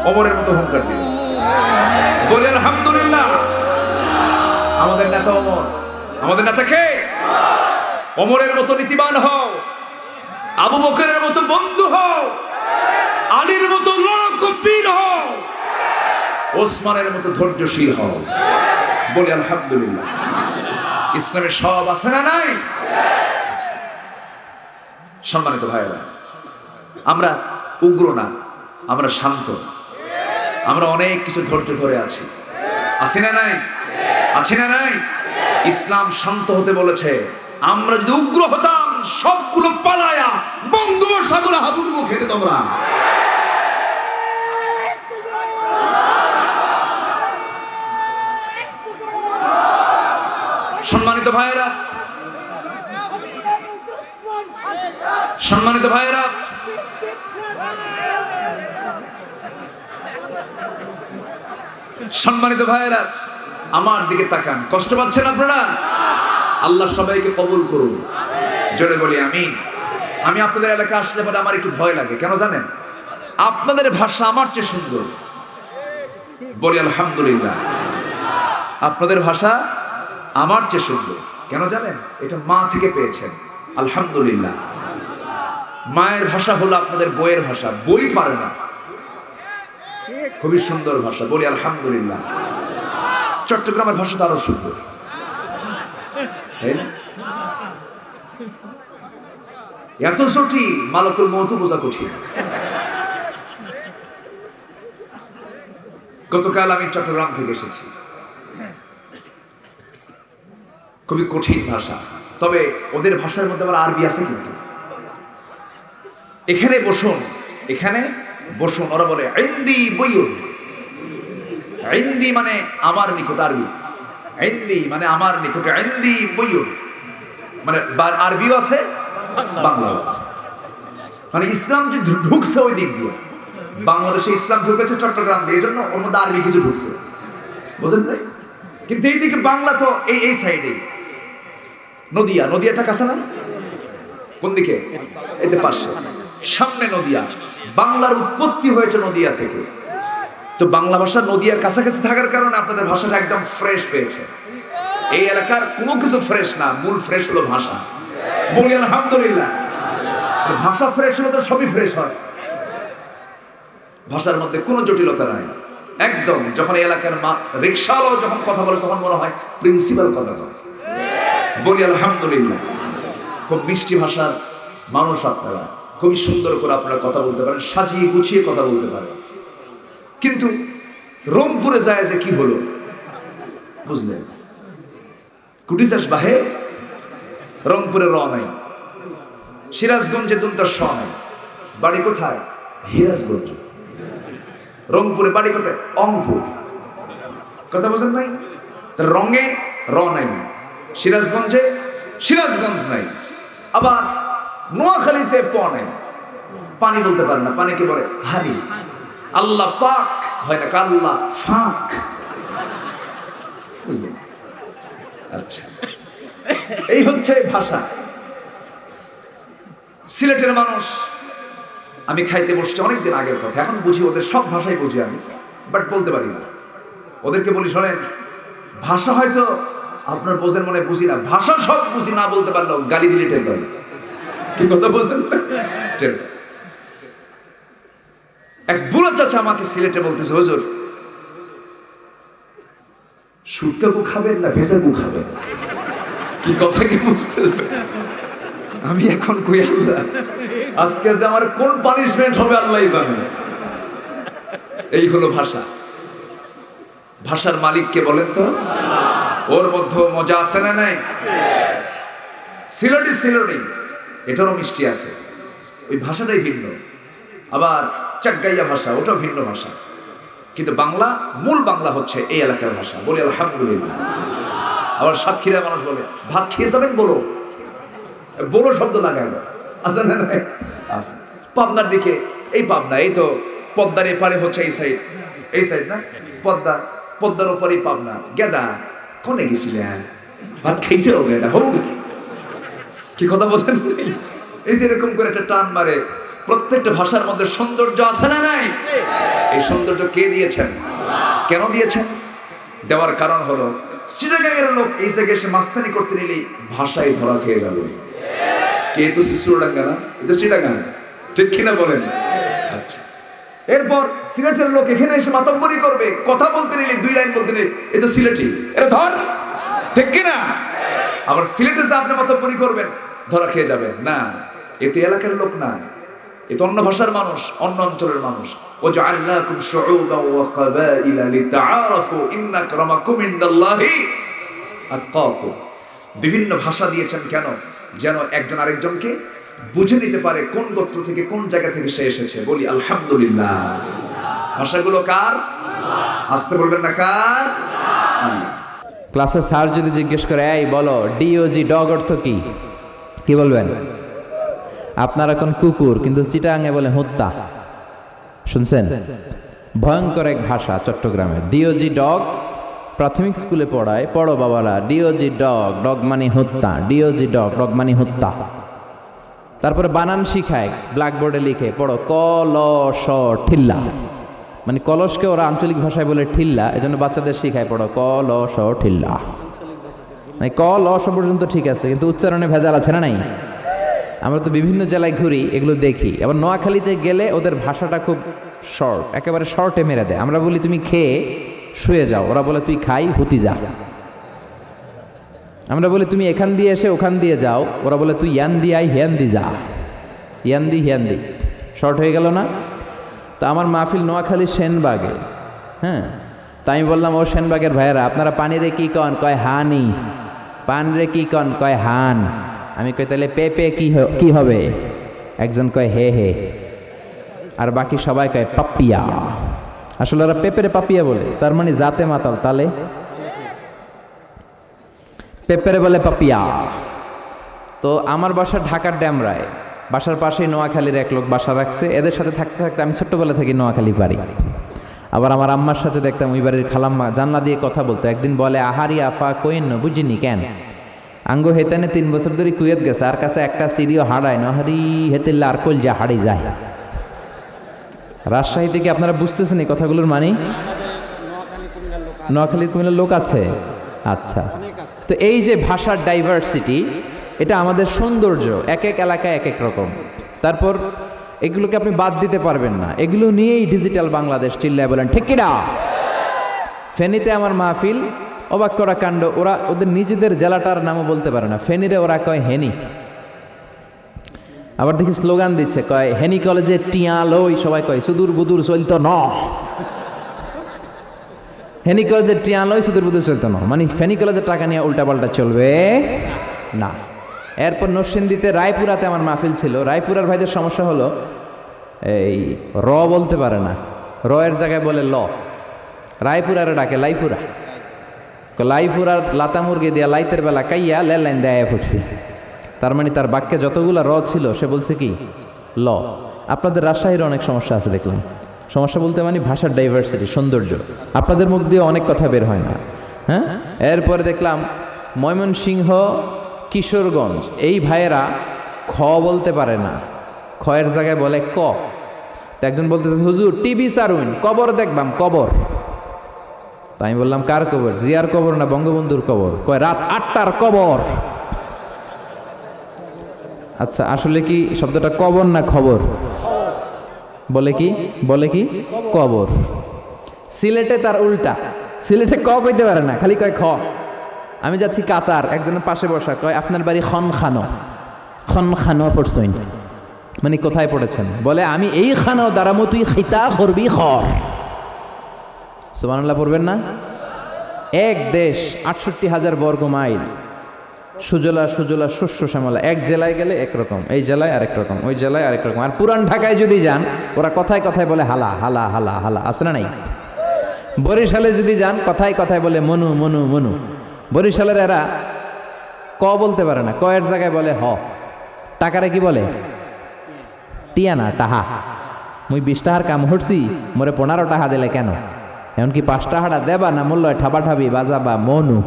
ওমরের মতো হুঙ্কার দিল। বলি আলহামদুলিল্লাহ। আমাদের নেতা ওমর, আমাদের নেতা কে? ওমরের মতো নীতিবান হও, আবু বকরের মতো বন্ধু হও, আলীর মতো লড়াকু বীর হও, ওসমানের মতো ধৈর্যশীল হও। বলি আলহামদুলিল্লাহ। ইসলামের সব আছে না নাই? সম্মানিত ভাইরা, আমরা উগ্র না, আমরা শান্ত। আমরা অনেক কিছু ধৈর্য ধরে আছি। আছি না নাই? আছি না নাই? ইসলাম শান্ত হতে বলেছে। আমরা যদি উগ্র হতাম, সবগুলো পালায়া বঙ্গোপসাগরে হাবুডুবু খেতে তোমরা। সম্মানিত ভাইয়েরা, সম্মানিত ভাইয়েরা, সম্মানিত ভাইয়েরা, আমার দিকে তাকান। কষ্ট পাচ্ছেন আপনারা? আল্লাহ সবাইকে কবুল করুন। জোরে বলি আমিন। আমি আপনাদের এলাকা আসলে পরে আমার একটু ভয় লাগে। কেন জানেন? আপনাদের ভাষা আমার চেয়ে সুন্দর। বলি আলহামদুলিল্লাহ। আপনাদের ভাষা আমার চেয়ে সুন্দর। কেন জানেন? এটা মা থেকে পেয়েছেন। আলহামদুলিল্লাহ। মায়ের ভাষা হলো আপনাদের বইয়ের ভাষা, বই পারে না। খুবই সুন্দর ভাষা। বলি আলহামদুলিল্লাহ। চট্টগ্রামের ভাষা তো আরো সুন্দর, তাই না? এত জটিল, মালাকুল মউত বোঝা কঠিন। গতকাল আমি চট্টগ্রাম থেকে এসেছি। খুবই কঠিন ভাষা, তবে ওদের ভাষার মধ্যে আবার আরবি আছে। কিন্তু এখানে বসুন, এখানে বসুন, ওরা বলে ইন্দি বইয়ুন। ইন্দি মানে আমার নিকট, আরবি। ইন্দি মানে আমার নিকটে, ইন্দি বইয়ুন মানে আরবিও আছে, বাংলাও আছে। মানে ইসলাম যে ঢুকছে ওই দিক দিয়ে, বাংলাদেশে ইসলাম ঢুকেছে চট্টগ্রাম দিয়ে, এই জন্য ওর মধ্যে আরবি কিছু ঢুকছে, বুঝলেন ভাই? কিন্তু এইদিকে বাংলা তো এই সাইডে। নদিয়া, নদিয়াটা কাছে না? কোন দিকে? এতে পাশে, সামনে নদিয়া। বাংলার উৎপত্তি হয়েছে নদিয়া থেকে। তো বাংলা ভাষা নদিয়ার কাছাকাছি থাকার কারণে আপনাদের ভাষাটা একদম ফ্রেশ পেয়েছে। এই এলাকার কোনো কিছু ফ্রেশ না, মূল ফ্রেশ হলো ভাষা। বলি আলহামদুলিল্লাহ। ভাষা ফ্রেশ হলে তো সবই ফ্রেশ হয়। ভাষার মধ্যে কোনো জটিলতা নাই একদম। যখন এই এলাকার রিক্সাওয়ালাও যখন কথা বলে, তখন মনে হয় প্রিন্সিপাল কথা বলে। বলি আলহামদুলিল্লাহ। খুব মিষ্টি ভাষার মানুষ আপনারা, খুবই সুন্দর করে আপনারা কথা বলতে পারেন, সাজিয়ে গুছিয়ে কথা বলতে পারেন। কিন্তু রংপুরে যায় যে কি হলো বুঝলেন? কুটি চাষ বাহে, রংপুরে র নাই, সিরাজগঞ্জে দুনটার স নাই। বাড়ি কোথায়? হিরাজগঞ্জ। রংপুরে বাড়ি কোথায়? অংপুর। কথা বোঝেন নাই? রঙে র নাই, সিরাজগঞ্জে সিরাজগঞ্জ নাই, আবার নোয়াখালীতে প নাই। পানি বলতে পারে না, পানিকে বলে হানি। আল্লাহ পাক হয় না, আল্লাহ ফাক। বুঝলেন? আচ্ছা, এই হচ্ছে ভাষা। সিলেটের মানুষ, আমি খাইতে বসছি অনেকদিন আগের কথা, এখন বুঝি, ওদের সব ভাষাই বুঝি আমি, বাট বলতে পারি না। ওদেরকে বলি শোনেন, ভাষা হয়তো আপনার বোঝেন মনে বুঝি না, ভাষা সব বুঝি, না বলতে পারলেও গালি দিলে টের পাই। কি কথা বোঝেন? টের পাই। এক বুড়া চাচা আমাকে সিলেটে বলতেছে, হুজুর শুটকা গু খাবেন না ভেজা গু খাবেন? কি কথা কি বুঝতেছে? আমি এখন কই আল্লাহ, আজকে যে আমার কোন পানিশমেন্ট হবে আল্লাহই জানে। এই হলো ভাষা। ভাষার মালিককে বলেন তো? ওর মধ্যে মজা আছে না নাই? সিলেটি সিলেটি, এটারও মিষ্টি আছে, ওই ভাষাটাই ভিন্ন। আবার চাকগাইয়া ভাষা, ওটাও ভিন্ন ভাষা। কিন্তু বাংলা, মূল বাংলা হচ্ছে এই এলাকার ভাষা। বলি আলহামদুলিল্লাহ। আবার সাতক্ষীরা মানুষ বলে ভাত খেয়ে যাবেন, বলো বলো শব্দ লাগায় আছে না? আছে। পাবনার দিকে, এই পাবনা, এই তো পদ্মার এপারে হচ্ছে এই সাইড, এই সাইড না পদ্মা, পদ্মার ওপরই পাবনা। গেদা কোনে গেছিলেন? ভাত খাইছে গেদা হোক। কি কথা বলছেন? এই যে এরকম করে একটা টান মারে, প্রত্যেকটা ভাষার মধ্যে সৌন্দর্য আছে না নাই? এই সৌন্দর্য কে দিয়েছেন? কেন দিয়েছেন? দেওয়ার কারণ হলো চিটাগাংয়ের লোক এই জায়গায় এসে মাস্তানি করতে নিলেই ভাষায় ধরা খেয়ে যাবে। কে তো শিশুরাঙ্গা না, এটা চিটাগাং, ঠিক কিনা বলেন? আচ্ছা, এরপর সিলেটের লোক এখানে এসে মাতব্বরি করবে, কথা বলতে নিলে 2 লাইন বলতে নিলে এ তো সিলেটি, এটা ধর, ঠিক কিনা? আবার সিলেটে যে আপনি মাতব্বরি করবেন ধরা খেয়ে যাবেন না, এতে এলাকার লোক না, এ তো অন্য ভাষার মানুষ, অন্য অঞ্চলের মানুষ। ওয়াজআলনাকুম শুউবান ওয়া ক্বাবাইলা লিতাআরাফু ইন্না আকরামাকুম ইনদাল্লাহি আতকাকুম। বিভিন্ন ভাষা দিয়েছেন কেন? যেন একজন আরেকজনকে বুঝে নিতে পারে কোন গোত্র থেকে কোন জায়গা থেকে সে এসেছে। বলি আলহামদুলিল্লাহ। ভাষাগুলো কার? আসতে বলবেন না, কার? ক্লাসে স্যার যদি জিজ্ঞেস করে, এই বলো ডিওজি ডগ অর্থ কি, কি বলবেন? আপনারা এখন কুকুর, কিন্তু চিটাগাঙে বলে হত্যা। শুনছেন? ভয়ঙ্কর এক ভাষা চট্টগ্রামের। ডিওজি ডগ প্রাথমিক স্কুলে পড়ায়, পড়ো বাবারা, ডিওজি ডগ, ডগ মানে হত্যা, ডিওজি ডগ, ডগ মানে হত্যা। তারপরে বানান শিখায়, ব্ল্যাকবোর্ডে লিখে পড়ো ক ল স ঠিল্লা, মানে কলসকে ওরা আঞ্চলিক ভাষায় বলে ঠিল্লা, এজন্য বাচ্চাদের শিখায় পড়ো ক ল স ঠিল্লা। মানে ক ল স পর্যন্ত ঠিক আছে, কিন্তু উচ্চারণে ভেজাল আছে না নাই? আমরা তো বিভিন্ন জেলায় ঘুরি, এগুলো দেখি। আবার নোয়াখালীতে গেলে ওদের ভাষাটা খুব শর্ট, একেবারে শর্টে মেরে দেয়। আমরা বলি তুমি খেয়ে শুয়ে যাও, ওরা বলে তুই খাই হুতি যা। আমরা বলি তুমি এখান দিয়ে এসে ওখান দিয়ে যাও, ওরা বলে তুই ইয়ান দি আই হিয়ান দি যা। ইয়ান দি শর্ট হয়ে গেল না? তো আমার মাহফিল নোয়াখালী সেনবাগে, হ্যাঁ, তাই আমি বললাম, ও সেনবাগের ভাইয়েরা, আপনারা পানিরে কি কন? কয় হানি। পানরে কি কন? কয় হান। আমি কই তাহলে পেপে কি হবে? একজন কয় হে হে, আর বাকি সবাই কয় পাপিয়া। আসলে ওরা পেপেরে পাপিয়া বলে, তার মানে জাতে মাতাল, তালে পেপেরে বলে পাপিয়া। তো আমার বাসা ঢাকার ড্যামরায়, বাসার পাশেই নোয়াখালীর এক লোক বাসা রাখছে। এদের সাথে থাকতে থাকতে আমি ছোট্টবেলা থেকে নোয়াখালী বাড়ি। আবার আমার আম্মার সাথে দেখতাম ওই বাড়ির খালাম্মা জানলা দিয়ে কথা বলতো। একদিন বলে, আহারি আফা কইন বুঝিনি কেন আঙ্গো হেতানে 3 বছর ধরে কুয়েত গেছে, আর কাছে একটা সিঁড়িও হারায় না, হারি হেতিল্লা আর কল যা হারি যায়। রাজশাহী থেকে আপনারা বুঝতেছেন এই কথাগুলোর মানে? নোয়াখালীর কুমিল্লার লোক আছে, আচ্ছা। তো এই যে ভাষার ডাইভার্সিটি, এটা আমাদের সৌন্দর্য, এক এক এলাকায় এক এক রকম। তারপর এগুলোকে আপনি বাদ দিতে পারবেন না, এগুলো নিয়েই ডিজিটাল বাংলাদেশ। চিল্লায় বলেন ঠিক কিনা? ফেনীতে আমার মাহফিল, অবাক করা কাণ্ড, ওরা ওদের নিজেদের জেলাটার নামও বলতে পারে না। ফেনীরে ওরা কয় হেনি। আবার দেখি স্লোগান দিচ্ছে, কয় হেনি কলেজে টিয়া লই, সবাই কয় সুদূর বুদুর চলতো ন। হেনি কলেজের টিয়া লই, সুদূর বুদুর চলতো না, মানে ফেনী কলেজের টাকা নিয়ে উল্টাপাল্টা চলবে না। এরপর নরসিংদীতে রায়পুরাতে আমার মাহফিল ছিল। রায়পুরার ভাইদের সমস্যা হলো এই র বলতে পারে না, র এর জায়গায় বলে ল। রায়পুরারে ডাকে লাইপুরা। লাইপুরার লাতা মুরগি দিয়া লাইতের বেলা কাইয়া লেল লাইন দেয়া ফুটছি। তার মানে তার বাক্যে যতগুলা র ছিল সে বলছে কি ল। আপনাদের রাজশাহীর অনেক সমস্যা আছে দেখলাম। সমস্যা বলতে মানে ভাষার ডাইভার্সিটি, সৌন্দর্য। আপনাদের মুখ দিয়ে অনেক কথা বের হয় না, হ্যাঁ। এরপরে দেখলাম ময়মনসিংহ, কিশোরগঞ্জ, এই ভাইয়েরা খ বলতে পারে না, খয়ের জায়গায় বলে ক। তো একজন বলতেছে, হুজুর টিভি সারুন, কবর দেখবাম, কবর। তাই আমি বললাম, কার কবর? জিয়ার কবর না বঙ্গবন্ধুর কবর? কয় রাত 8টার কবর। আচ্ছা, আসলে কি শব্দটা কবর না খবর? বলে কি কবর। সিলেটে তার উল্টা, সিলেটে ক কইতে পারে না, খালি কয় খ। আমি যাচ্ছি কাতার, একজনের পাশে বসা, কয় আপনার বাড়ি খনখানো পড়ছইন, মানে কোথায় পড়েছেন? বলে আমি এই খানো দাঁড়ামো, তুই খিতা করবি খর। সুবহানাল্লাহ পড়বেন না? এক দেশ, 68,000 বর্গ মাইল, সুজলা সুজলা শস্য শ্যামলা। এক জেলায় গেলে একরকম, এই জেলায় আরেক রকম, ওই জেলায় আরেক রকম। আর পুরান ঢাকায় যদি যান, ওরা কথায় কথায় বলে হালা হালা হালা হালা, আছে না নাই? বরিশালে যদি যান, কথায় কথায় বলে মনু মনু মনু। বরিশালের এরা ক বলতে পারে না, ক এর জায়গায় বলে হ। টাকারে কি বলে? টিয়া না, টাহা। মুই 20 টাকার কাম হরছি, মোরে 15 টাকা দিলে কেন? এমনকি 5 টাকাটা দেবা না, মূল্য ঠাবাঠাবি বাজাবা মনু।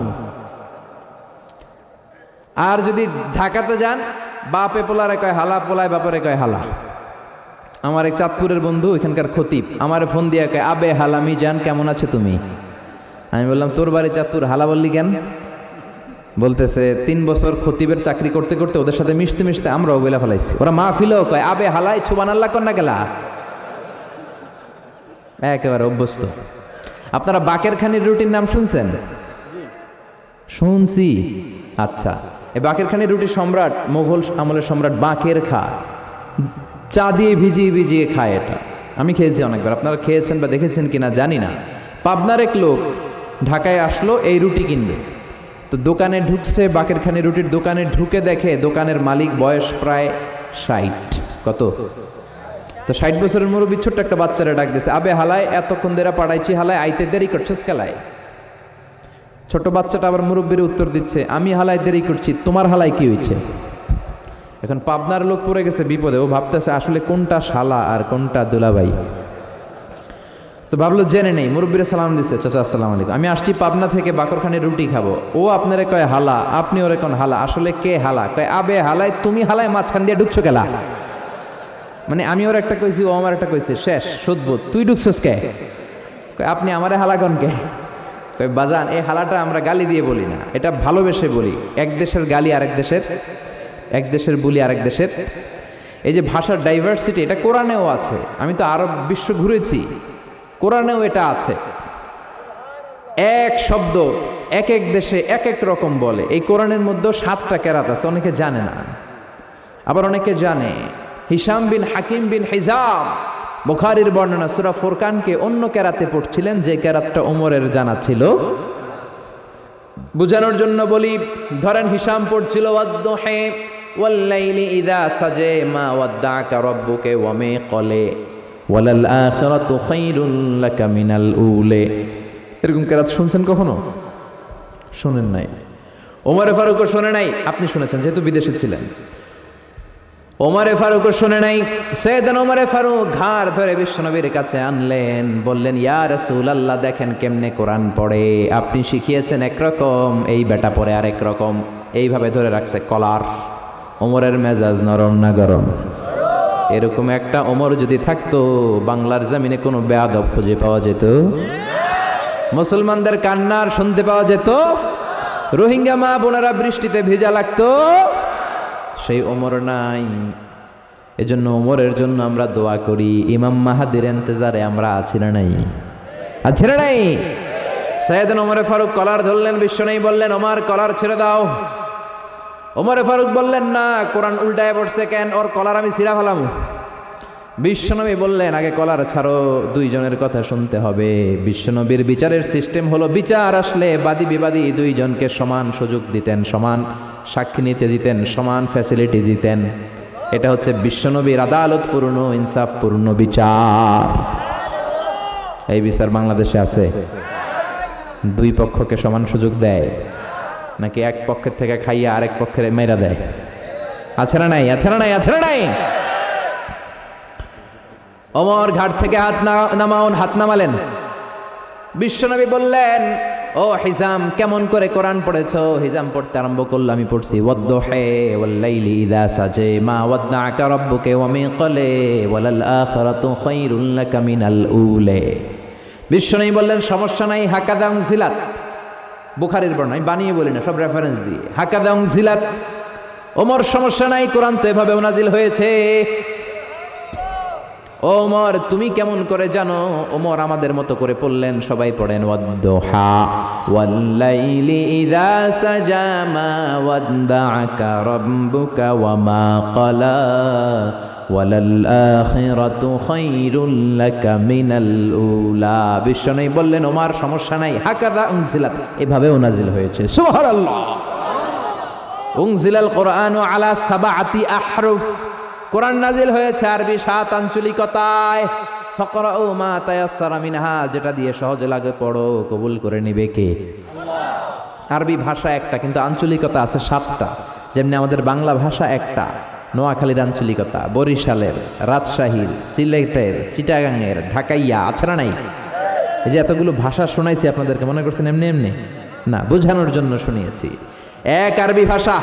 আর যদি ঢাকাতে যান, বাপে পোলারে কয় হালা, পোলায় বাপরে কয় হালা। আমার এক চাঁদপুরের বন্ধু এখানকার খতিব আমার ফোন দিয়ে কয়, আবে হালামি জান কেমন আছো তুমি? আমি বললাম তোর বাড়ি চাঁদপুর, হালা বললি কেন? বলতেছে 3 বছর খতিবের চাকরি করতে করতে ওদের সাথে মিশতে মিশতে আমরাও বলে ফেলাইছি। ওরা মাহফিলেও কয় আবে হালাই সুবহানাল্লাহ কন্যা গেলা, একেবারে অভ্যস্ত। আপনারা বাকের খানির রুটির নাম শুনছেন? শুনছি। আচ্ছা, এই বাকের খানির রুটি সম্রাট, মোগল আমলের সম্রাট বাকের খা চা দিয়ে ভিজিয়ে ভিজিয়ে খায়। এটা আমি খেয়েছি অনেকবার, আপনারা খেয়েছেন বা দেখেছেন কিনা জানি না। পাবনার এক লোক ঢাকায় আসলো এই রুটি কিনবে, তো দোকানে ঢুকছে, বাকের খানি রুটির দোকানে ঢুকে দেখে দোকানের মালিক বয়স প্রায় 60। কত? তো 60 বছরের মুরব্বী ছোট্ট একটা বাচ্চারা ডাক দিয়েছে, আবে হালায় এতক্ষণ দেরা পাড়াইছি, হালায় আইতে দেরি করছিস কেলায়? ছোট বাচ্চাটা আবার মুরব্বীর উত্তর দিচ্ছে, আমি হালায় দেরি করছি, তোমার হালায় কি হয়েছে? এখন পাবনার লোক পড়ে গেছে বিপদে, ও ভাবতেছে আসলে কোনটা শালা আর কোনটা দুলাভাই। তো ভাবলো জেনে নেই, মুরব্বীর সালাম দিচ্ছে, চাচা আসসালামু আলাইকুম, আমি আসছি পাবনা থেকে বাকরখানে রুটি খাবো। ও আপনারে কয় হালা, আপনি ওরে কোন হালা? আসলে কে হালা? কয় আবে হালায় তুমি হালায় মাঝখান দিয়ে ঢুকছো কেলা? মানে আমি ওর একটা কইছি, ও আমার একটা কইছে, শেষ সুদবোধ, তুই ঢুকছস কে? কয় আপনি আমারে হালাগন কে? কয় বাজান এই হালাটা আমরা গালি দিয়ে বলি না, এটা ভালোবেসে বলি। এক দেশের গালি আরেক দেশের, এক দেশের বুলি আরেক দেশের। এই যে ভাষার ডাইভার্সিটি, এটা কোরআনেও আছে। আমি তো আরব বিশ্ব ঘুরেছি, কোরআনেও এটা আছে। এক শব্দ এক এক দেশে এক এক রকম বলে। এই কোরআনের মধ্যে 7টা কেরাত আছে, অনেকে জানে না, আবার অনেকে জানে। হিশাম বিন হাকিম বিন হিজাম বুখারীর বর্ণনা, সূরা ফুরকানকে অন্য কেরাতে পড়ছিলেন, যে কেরাতটা ওমরের জানা ছিল। বুঝানোর জন্য বলি, ধরেন হিশাম পড়ছিল ওয়াদ-দুহি ওয়াল-লাইলি ইযা সাজা মা ওয়াদ্দা'কা রাব্বুকা ওয়া মা ক্বালা ওয়ালাল আখিরাতু খায়রুল লাকা মিনাল উলা। এরকম কেরাত শুনছেন কখনো? শুনেন নাই। ওমরে ফারুকও শুনে নাই, আপনি শুনেছেন যেহেতু বিদেশে ছিলেন। ওমরে ফারুকও শুনে নাই। সাইয়েদনা ওমরে ফারুক ঘাড় ধরে বিশ্বনবীর কাছে আনলেন, বললেন ইয়া রাসূলুল্লাহ দেখেন কেমনে কোরআন পড়ে, আপনি শিখিয়েছেন একরকম, এই বেটা পড়ে আরেক রকম। এইভাবে ধরে রাখছে কলার। ওমরের মেজাজ নরম না গরম? এরকম একটা ওমর যদি থাকতো, বাংলার জমিনে কোনো বেয়াদব খুঁজে পাওয়া যেত? মুসলমানদের কান্নার শুনতে পাওয়া যেত? রোহিঙ্গা মা বোনেরা বৃষ্টিতে ভেজা লাগতো? সেই ওমর নাই। এজন্য ওমরের জন্য আমরা দোয়া করি। ইমাম মাহাদির ইন্তজারে আমরা আছি না নাই? আছি না নাই? সাইয়েদনা ওমরে ফারুক কলার ধরলেন, বিশ্বনবী বললেন ওমর কলার ছেড়ে দাও। ওমরে ফারুক বললেন না, কোরআন উল্টায় পড়ছে কেন, ওর কলার আমি ছিঁড়া ফেলাম। বিশ্বনবী বললেন আগে কলার ছাড়ো, দুইজনের কথা শুনতে হবে। বিশ্বনবীর বিচারের সিস্টেম হলো, বিচার আসলে বাদী বিবাদী দুইজনকে সমান সুযোগ দিতেন, সমান সাক্ষী নিতে দিতেন, সমান ফ্যাসিলিটি দিতেন। এটা হচ্ছে বিশ্বনবীর আদালতপূর্ণ ইনসাফপূর্ণ বিচার। এই বিচার বাংলাদেশে আছে? দুই পক্ষকে সমান সুযোগ দেয় নাকি এক পক্ষের থেকে খাইয়া আরেক পক্ষের মেরা দেয়? আছে না নাই? আছে না নাই? আছে না নাই? ওমর ঘাট থেকে হাত নামাউন, হাত নামালেন। বিশ্বনবী বললেন ও হিজাম কেমন করে কোরআন পড়েছো? হিজাম পড়তে আরম্ভ করলো, আমি পড়ছি ওয়াদ-দুহি ওয়াল-লাইলি ইযা সাজা মা ওয়াদ্দা'কা রাব্বুকা ওয়া মা ক্বালা ওয়ালাল আখিরাতু খায়রুল লাকা মিনাল উলা। বিশ্বনবী বললেন সমস্যা নাই, হাকাদা উনজিলাত। বুখারীর বর্ণনা, আমি বানিয়ে বলি না, সব রেফারেন্স দিয়ে। হাকাদা উনজিলাত। ওমর সমস্যা নাই, কোরআন তো এভাবে নাজিল হয়েছে। ওমর তুমি কেমন করে জানো? ওমর আমাদের মতো করে পড়লেন, সবাই পড়েন ওয়াদ-দুহা ওয়াল-লাইলি ইযা সাজা মা ওয়াদ্দা'কা রাব্বুকা ওয়া মা ক্বালা ওয়ালাল আখিরাতু খায়রুল লাকা মিনাল উলা। বিশ্বনবী বললেন ওমর সমস্যা নাই, হাকাদা উনজিলাত, এভাবেও নাজিল হয়েছে। সুবহানাল্লাহ। উনজিলাল কোরআনু আলা সাবআতি আহরুফ। কোরআন নাজিল হয়েছে আরবি 7 আঞ্চলিকতায়। ফাকরাউ মা তায়াসসারা মিনহা, যেটা দিয়ে সহজে লাগে পড়ো। কবুল করে নিবে কে? আরবি ভাষা একটা, কিন্তু আঞ্চলিকতা আছে 7টা। যেমনি আমাদের বাংলা ভাষা একটা, নোয়াখালীর আঞ্চলিকতা, বরিশালের, রাজশাহীর, সিলেটের, চিটাগাংয়ের, ঢাকাইয়া, আছে না নাই? এই যে এতগুলো ভাষা শোনাইছি আপনাদেরকে, মনে করছেন এমনি এমনি না, বোঝানোর জন্য শুনিয়েছি। এক আরবি ভাষা,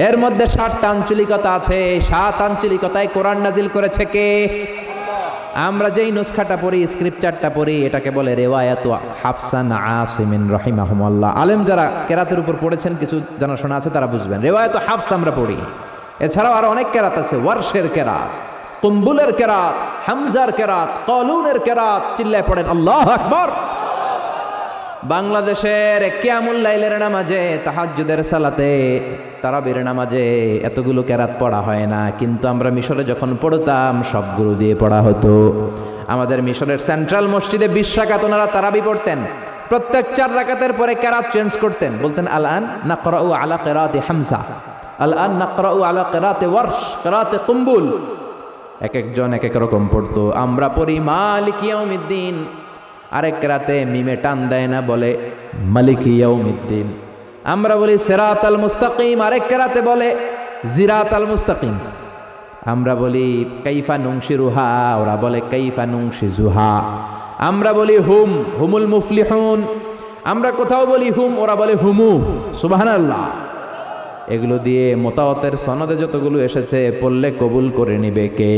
এর মধ্যে 7টা আঞ্চলিকতা আছে। 7 আঞ্চলিকতায় কোরআন নাজিল করেছে কে? আমরা যেই নুসখাটা পড়ি, স্ক্রিপ্টারটা পড়ি, এটাকে বলে রেওয়ায়াত হাফসান আসিমিন রাহিমাহুমাল্লাহ। আলেম যারা কেরাতের উপর পড়েছেন, কিছু জানাশোনা আছে, তারা বুঝবেন। রেওয়ায়াত হাফস আমরা পড়ি। এছাড়াও আরো অনেক কেরাত আছে, ওয়ারশের কেরাত, কুম্বুলের কেরাত, হামজার কেরাত, কলুনের কেরাত। চিল্লায় পড়েন আল্লাহু আকবার। বাংলাদেশের কিয়ামুল লাইলের নামাজে, তাহাজ্জুদের সালাতে, তারাবির নামাজে এতগুলো কেরাত পড়া হয় না, কিন্তু আমরা মিশরে যখন পড়তাম সবগুলো দিয়ে পড়া হতো। আমাদের মিশরের সেন্ট্রাল মসজিদে 20 রাকাত ওনারা তারাবি পড়তেন। প্রত্যেক 4 রাকাতের পরে কেরাত চেঞ্জ করতেন, বলতেন আল আন নাকরাউ আলা কিরাতি হামজা, আল আন নাকরাউ আলা কিরাতি ওয়ারশ, কিরাতি কুম্বুল। এক একজন এক এক রকম পড়তো। আমরা পড়ি মালিক ইয়াউমিদ্দিন, আরেক রাতে মিমে টান দেয় না, বলে মালিক ইয়াউমিদ্দিন। আমরা বলি সিরাতাল মুস্তাকিম, আরেক রাতে বলে জিরাতাল মুস্তাকিম। আমরা বলি কাইফা নুংশিরুহা, ওরা বলে কাইফা নুংশিজুহা। আমরা বলি হুমুল মুফলিহুন, আমরা কোথাও বলি হুম, ওরা বলে হুমু। সুবহানাল্লাহ। এগুলো দিয়ে মোতাওয়াতের সনদে যতগুলো এসেছে, পড়লে কবুল করে নিবে কে?